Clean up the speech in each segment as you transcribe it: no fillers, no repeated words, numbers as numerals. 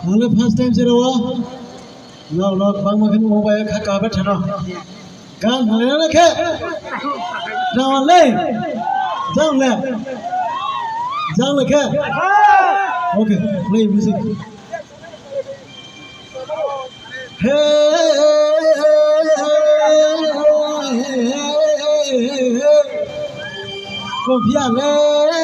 Halo first time sirawa. Lo bang makan mobile kha ka बैठा ना. Kan hale na ke. Jaw le. Jaw le ke. Okay, play music. Confiable.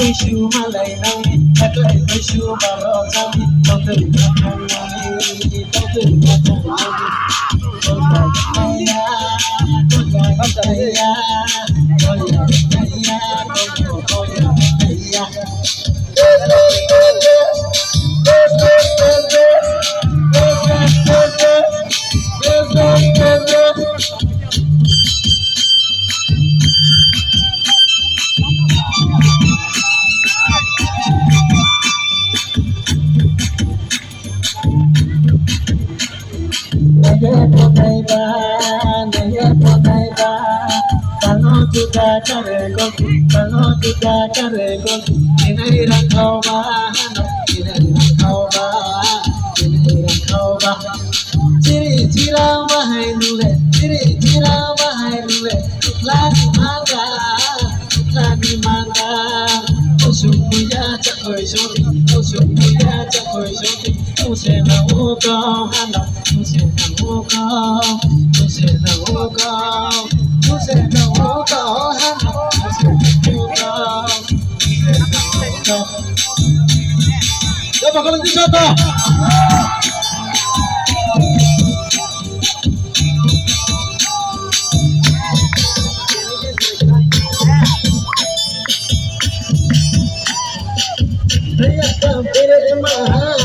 Wish malay nang taglay wish you marota total Kalau kita karego, ini rangkau bahana, ciri bahai nule, lagi mangga, usumuya cakoi shoti, usena uko hana, usena uko hana. Coba kalau di soto. Saya sampai mahal,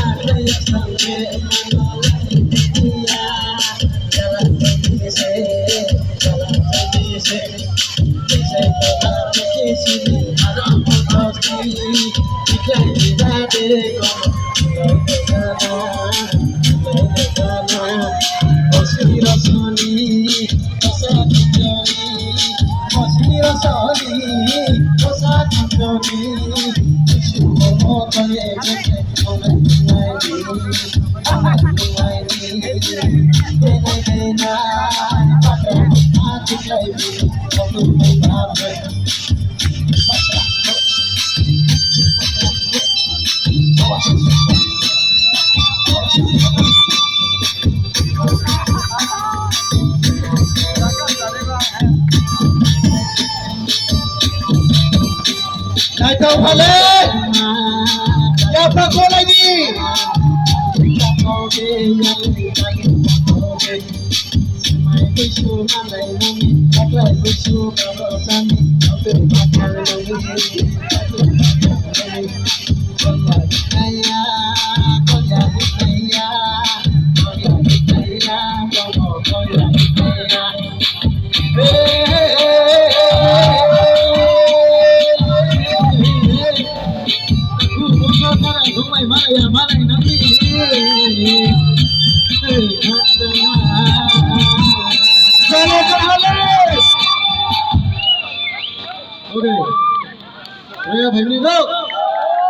Kau balik, siapa kau lagi? Oke, saya Febri